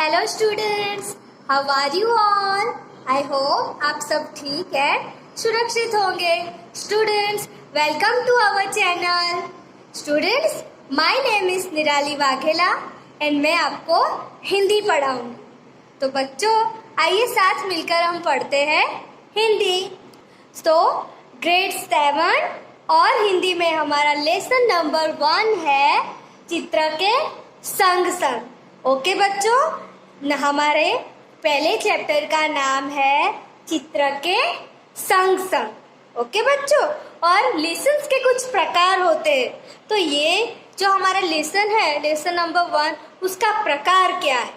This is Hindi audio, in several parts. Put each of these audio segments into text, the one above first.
Hello students, how are you all? I hope आप सब ठीक है, सुरक्षित होंगे। Students, welcome to our channel. Students, my name is Nirali Vaghela and मैं आपको हिंदी पढ़ाऊंगी। तो बच्चों, आइए साथ मिलकर हम पढ़ते हैं हिंदी। तो ग्रेड 7 और हिंदी में हमारा लेसन नंबर 1 है चित्र के संग संग। ओके बच्चों, हमारे पहले चैप्टर का नाम है चित्र के संग संग। ओके बच्चों, और लेसन्स के कुछ प्रकार होते हैं। तो ये जो हमारा लेसन है, लेसन नंबर 1, उसका प्रकार क्या है?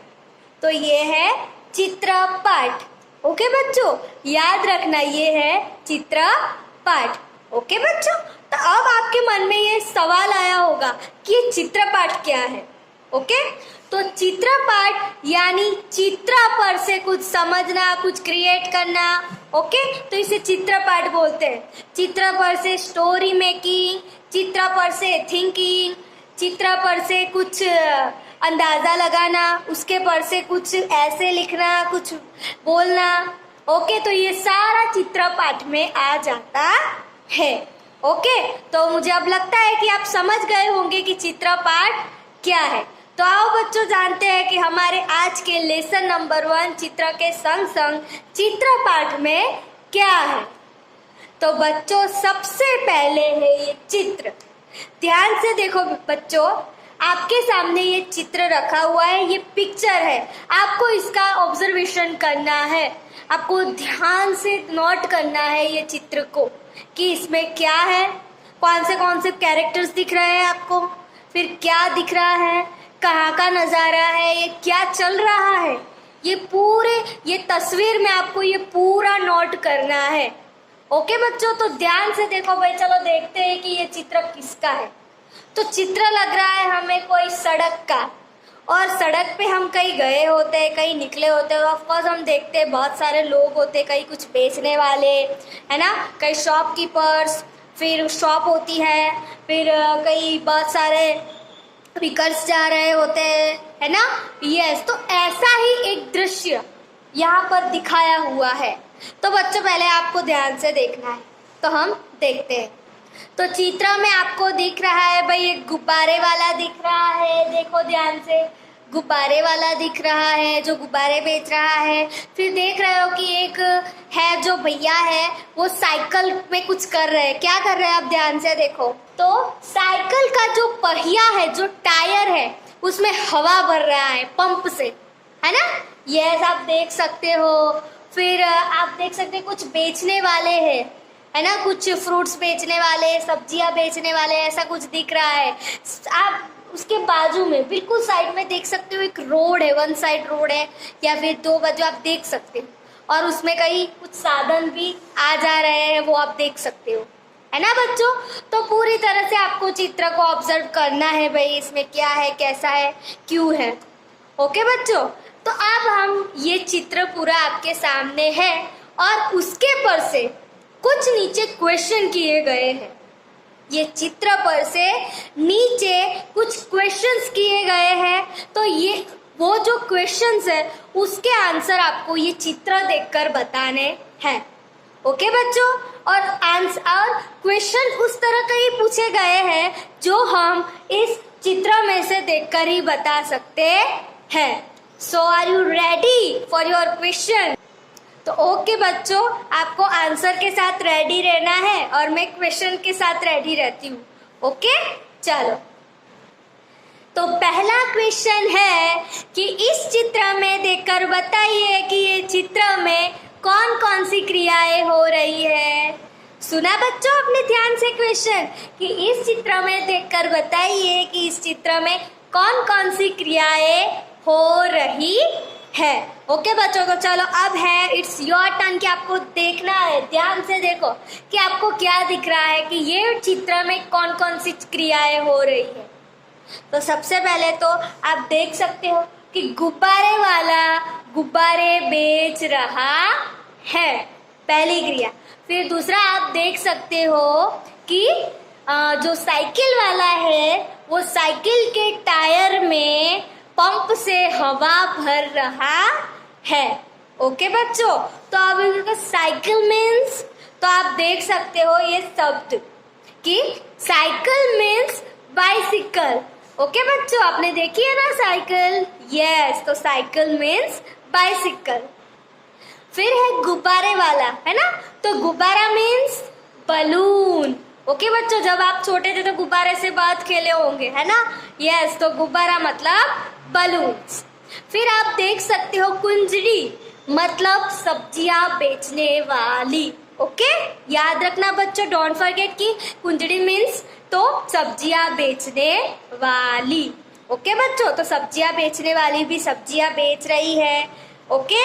तो ये है चित्रपाठ। ओके बच्चों, याद रखना, ये है चित्रपाठ। ओके बच्चों, तो अब आपके मन में ये सवाल आया होगा कि ये चित्रपाठ क्या है। ओके, तो चित्रपाठ यानी चित्र पर से कुछ समझना, कुछ क्रिएट करना। ओके, तो इसे चित्रपाठ बोलते हैं। चित्र पर से स्टोरी मेकिंग, चित्र पर से थिंकिंग, चित्र पर से कुछ अंदाजा लगाना, उसके पर से कुछ ऐसे लिखना, कुछ बोलना। ओके, तो ये सारा चित्रपाठ में आ जाता है। ओके, तो मुझे अब लगता है कि आप समझ गए होंगे कि चित्रपाठ क्या है। तो आओ बच्चों, जानते हैं कि हमारे आज के लेसन नंबर 1 चित्र के संग संग चित्रपाठ में क्या है। तो बच्चों, सबसे पहले है ये चित्र। ध्यान से देखो बच्चों, आपके सामने ये चित्र रखा हुआ है, ये पिक्चर है। आपको इसका ऑब्जर्वेशन करना है, आपको ध्यान से नोट करना है ये चित्र को कि इसमें क्या है, कौन से कैरेक्टर्स दिख रहे हैं आपको, फिर क्या दिख रहा है, कहाँ का नज़ारा है, ये क्या चल रहा है, ये तस्वीर में आपको ये पूरा नोट करना है। ओके बच्चों, तो ध्यान से देखो भाई। चलो देखते हैं कि ये चित्र किसका है। तो चित्र लग रहा है हमें कोई सड़क का, और सड़क पे हम कहीं गए होते हैं, कहीं निकले होते हैं। ऑफकोर्स हम देखते हैं बहुत सारे लोग होते हैं, कहीं कुछ बेचने वाले, है ना, कहीं शॉपकीपर्स, फिर शॉप होती है, फिर कहीं बहुत सारे व्हीकल्स जा रहे होते हैं, है ना। यस, तो ऐसा ही एक दृश्य यहाँ पर दिखाया हुआ है। तो बच्चों, पहले आपको ध्यान से देखना है, तो हम देखते हैं। तो चित्र में आपको दिख रहा है भाई, एक गुब्बारे वाला दिख रहा है। देखो ध्यान से, गुब्बारे वाला दिख रहा है जो गुब्बारे बेच रहा है। फिर देख रहे हो कि एक है जो भैया है, वो साइकिल में कुछ कर रहे हैं। क्या कर रहे हैं आप ध्यान से देखो। तो साइकिल का जो पहिया है, जो टायर है, उसमें हवा भर रहा है पंप से, है ना। यस, आप देख सकते हो। फिर आप देख सकते हैं कुछ बेचने वाले हैं, है ना, कुछ फ्रूट्स बेचने वाले, सब्जियां बेचने वाले, ऐसा कुछ दिख रहा है। आप उसके बाजू में बिल्कुल साइड में देख सकते हो एक रोड है, वन साइड रोड है, या फिर 2 बाजू आप देख सकते हो, और उसमें कहीं कुछ साधन भी आ जा रहे हैं, वो आप देख सकते हो, है ना बच्चों। तो पूरी तरह से आपको चित्र को ऑब्जर्व करना है भाई, इसमें क्या है, कैसा है, क्यों है। ओके बच्चों, तो अब हम ये चित्र पूरा आपके सामने है, और उसके पर से कुछ नीचे क्वेश्चन किए गए हैं। ये चित्र पर से नीचे कुछ क्वेश्चंस किए गए हैं। तो ये वो जो क्वेश्चंस है, उसके आंसर आपको ये चित्र देखकर बताने हैं। ओके बच्चों, और आंसर क्वेश्चन उस तरह के ही पूछे गए हैं जो हम इस चित्र में से देखकर ही बता सकते हैं। So are you ready for your question? तो ओके बच्चों, आपको आंसर के साथ रेडी रहना है, और मैं क्वेश्चन के साथ रेडी रहती हूँ। ओके, चलो। तो पहला क्वेश्चन है कि इस चित्र में देखकर बताइए कि ये चित्र में कौन कौन सी क्रियाएं हो रही है। सुना बच्चों अपने ध्यान से क्वेश्चन कि इस चित्र में देखकर बताइए कि इस चित्र में कौन कौन सी क्रियाएं हो रही है। ओके बच्चों, तो चलो अब है इट्स योर टर्न कि आपको देखना है। ध्यान से देखो कि आपको क्या दिख रहा है, कि ये चित्र में कौन कौन सी क्रियाएं हो रही है। तो सबसे पहले तो आप देख सकते हो कि गुब्बारे वाला गुब्बारे बेच रहा है, पहली क्रिया। फिर दूसरा आप देख सकते हो कि जो साइकिल वाला है, वो साइकिल के टायर में पंप से हवा भर रहा है। ओके बच्चों, तो अब साइकिल मीन्स, तो आप देख सकते हो ये शब्द कि साइकिल मीन्स बाइसिकल। ओके बच्चों, आपने देखी है ना साइकिल? यस, तो साइकिल मीन्स बाइसिकल। फिर है गुब्बारे वाला, है ना? तो गुब्बारा मीन्स बलून। ओके बच्चों, जब आप छोटे थे तो गुब्बारे से बहुत खेले होंगे, है ना? यस, तो गुब्बारा मतलब बलून्स। फिर आप देख सकते हो कुंजड़ी, मतलब सब्जियां बेचने वाली। ओके, याद रखना बच्चों, डोंट फॉरगेट कि कुंजड़ी मीन्स तो सब्जियां बेचने वाली। ओके बच्चों, तो सब्जियां बेचने वाली भी सब्जियां बेच रही है। ओके,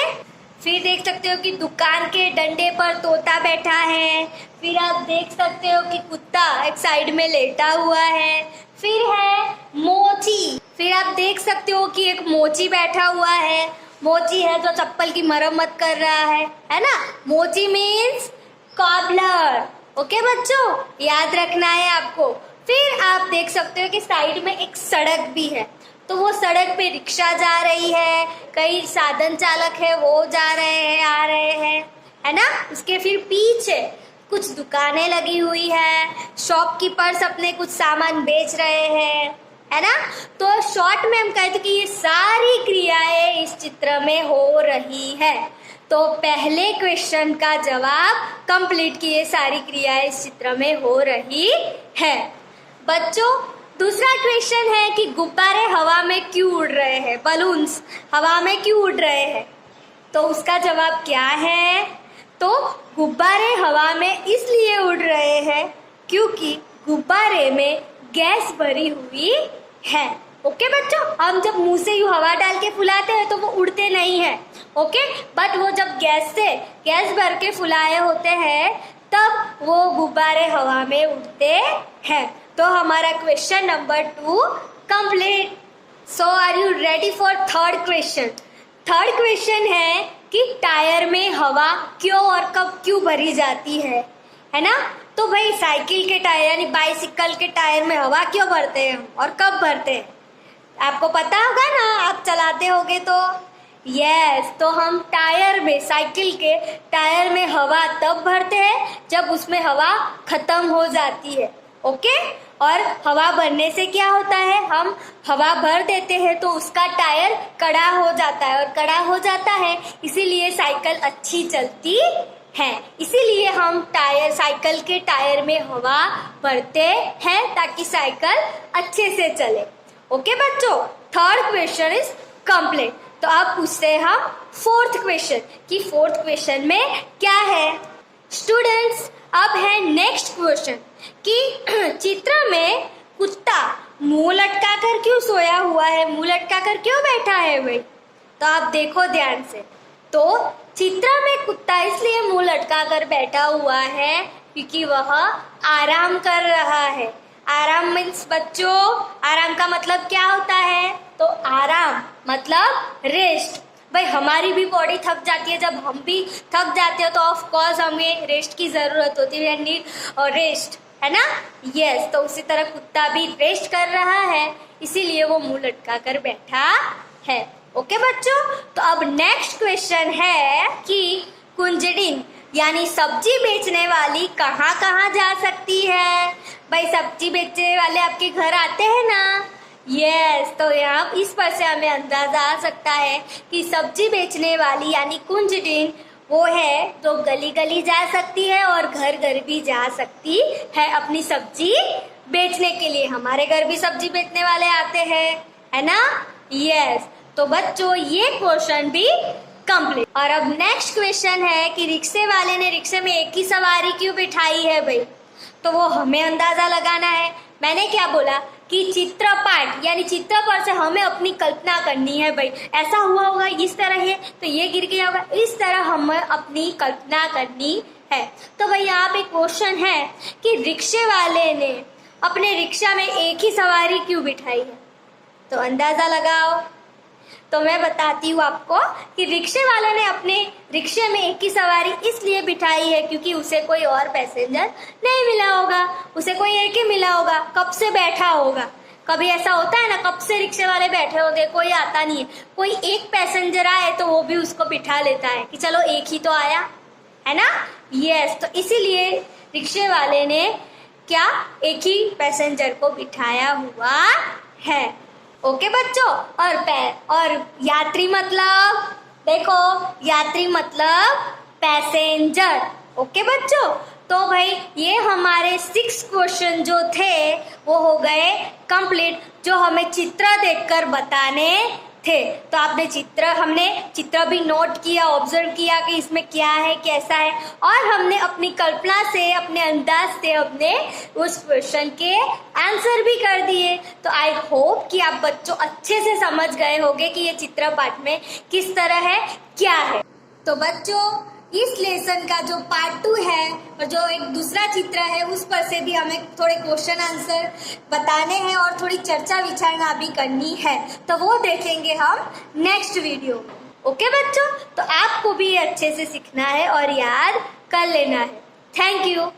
फिर देख सकते हो कि दुकान के डंडे पर तोता बैठा है। फिर आप देख सकते हो कि कुत्ता एक साइड में लेटा हुआ है। फिर है मोची, फिर आप देख सकते हो कि एक मोची बैठा हुआ है। मोची है जो चप्पल की मरम्मत कर रहा है ना? मोची मीन्स कॉबलर। ओके बच्चों, याद रखना है आपको। फिर आप देख सकते हो कि साइड में एक सड़क भी है, तो वो सड़क पे रिक्शा जा रही है, कई साधन चालक है वो जा रहे हैं, आ रहे हैं, है ना? उसके फिर पीछे कुछ दुकानें लगी हुई है, शॉपकीपर्स अपने कुछ सामान बेच रहे हैं, है ना? तो शॉर्ट में हम कहते कि ये सारी क्रियाएं इस चित्र में हो रही है। तो पहले क्वेश्चन का जवाब कंप्लीट कि ये सारी क्रियाएं इस चित्र में हो रही है। बच्चों, दूसरा क्वेश्चन है कि गुब्बारे हवा में क्यों उड़ रहे हैं? बलून्स हवा में क्यों उड़ रहे हैं? तो उसका जवाब क्या है? तो गुब्बारे हवा में इसलिए उड़ रहे हैं क्योंकि गुब्बारे में गैस भरी हुई है। ओके बच्चों, हम जब मुंह से यूं हवा डाल के फुलाते हैं तो वो उड़ते नहीं है। ओके, बट वो जब गैस भर के फुलाए होते हैं तब वो गुब्बारे हवा में उड़ते हैं। तो हमारा question number 2 complete. So are you ready for third question? Third question है कि टायर में हवा क्यों और कब क्यों भरी जाती है ना? तो भाई साइकिल के टायर यानी बाइसिकल के टायर में हवा क्यों भरते हैं और कब भरते हैं? आपको पता होगा ना, आप चलाते होगे तो। यस, तो हम टायर में, साइकिल के टायर में हवा तब भरते हैं जब उसमें हवा खत्म हो जाती है। ओके, और हवा भरने से क्या होता है? हम हवा भर देते हैं तो उसका टायर कड़ा हो जाता है, और कड़ा हो जाता है इसीलिए साइकिल अच्छी चलती है। इसीलिए हम साइकिल के टायर में हवा भरते हैं ताकि साइकिल अच्छे से चले। ओके बच्चों, थर्ड क्वेश्चन इज कंप्लीट। तो अब पूछते हैं हम फोर्थ क्वेश्चन कि फोर्थ क्वेश्चन में क्या है। स्टूडेंट्स, अब है नेक्स्ट क्वेश्चन कि चित्र में कुत्ता मुंह लटका कर क्यों सोया हुआ है, मुंह लटका कर क्यों बैठा है भाई? तो आप देखो ध्यान से। तो चित्र में कुत्ता इसलिए मुंह लटका कर बैठा हुआ है क्योंकि वह आराम कर रहा है। आराम मीन्स बच्चों, आराम का मतलब क्या होता है? तो आराम मतलब रेस्ट। भाई हमारी भी बॉडी थक जाती है, जब हम भी थक जाते हो तो ऑफ कोर्स हमें रेस्ट की जरूरत होती है, नीड और रेस्ट, है ना? यस, तो उसी तरह कुत्ता भी रेस्ट कर रहा है इसीलिए वो मुंह लटका कर बैठा है। ओके बच्चों, तो अब नेक्स्ट क्वेश्चन है कि कुंजड़िन यानी सब्जी बेचने वाली कहाँ कहाँ जा सकती है? भाई सब्जी बेचने वाले आपके घर आते हैं ना? यस, तो यहाँ इस पर से हमें अंदाजा आ सकता है कि सब्जी बेचने वाली यानी कुंजड़िन वो है जो गली गली जा सकती है और घर घर भी जा सकती है अपनी सब्जी बेचने के लिए। हमारे घर भी सब्जी बेचने वाले आते हैं, है ना? यस, तो बच्चों ये क्वेश्चन भी कंप्लीट। और अब नेक्स्ट क्वेश्चन है कि रिक्शे वाले ने रिक्शे में एक ही सवारी क्यों बिठाई है भाई? तो वो हमें अंदाजा लगाना है। मैंने क्या बोला कि चित्रपाठ यानी चित्र पर से हमें अपनी कल्पना करनी है भाई। ऐसा हुआ होगा, इस तरह है तो ये गिर गया होगा, इस तरह हमें अपनी कल्पना करनी है। तो भाई यहाँ पे क्वेश्चन है कि रिक्शे वाले ने अपने रिक्शा में एक ही सवारी क्यों बिठाई है? तो अंदाजा लगाओ। तो मैं बताती हूँ आपको कि रिक्शे वाले ने अपने रिक्शे में एक ही सवारी इसलिए बिठाई है क्योंकि उसे कोई और पैसेंजर नहीं मिला होगा, उसे कोई एक ही मिला होगा, कब से बैठा होगा, कभी ऐसा होता है ना, कब से रिक्शे वाले बैठे होते, कोई आता नहीं है, कोई एक पैसेंजर आए तो वो भी उसको बिठा लेता है कि चलो एक ही तो आया है ना। यस, तो इसीलिए रिक्शे वाले ने क्या, एक ही पैसेंजर को बिठाया हुआ है। ओके बच्चों, और यात्री मतलब, देखो यात्री मतलब पैसेंजर। ओके बच्चों, तो भाई ये हमारे 6 क्वेश्चन जो थे वो हो गए कंप्लीट, जो हमें चित्र देखकर बताने थे। तो हमने चित्र भी नोट किया, ऑब्जर्व किया कि इसमें क्या है कैसा है, और हमने अपनी कल्पना से, अपने अंदाज से अपने उस क्वेश्चन के आंसर भी कर दिए। तो आई होप कि आप बच्चों अच्छे से समझ गए होंगे कि ये चित्र पाठ में किस तरह है, क्या है। तो बच्चों, इस लेसन का जो पार्ट 2 है और जो एक दूसरा चित्र है, उस पर से भी हमें थोड़े क्वेश्चन आंसर बताने हैं और थोड़ी चर्चा विचारना भी करनी है। तो वो देखेंगे हम नेक्स्ट वीडियो में। ओके बच्चों, तो आपको भी अच्छे से सीखना है और याद कर लेना है। Thank you.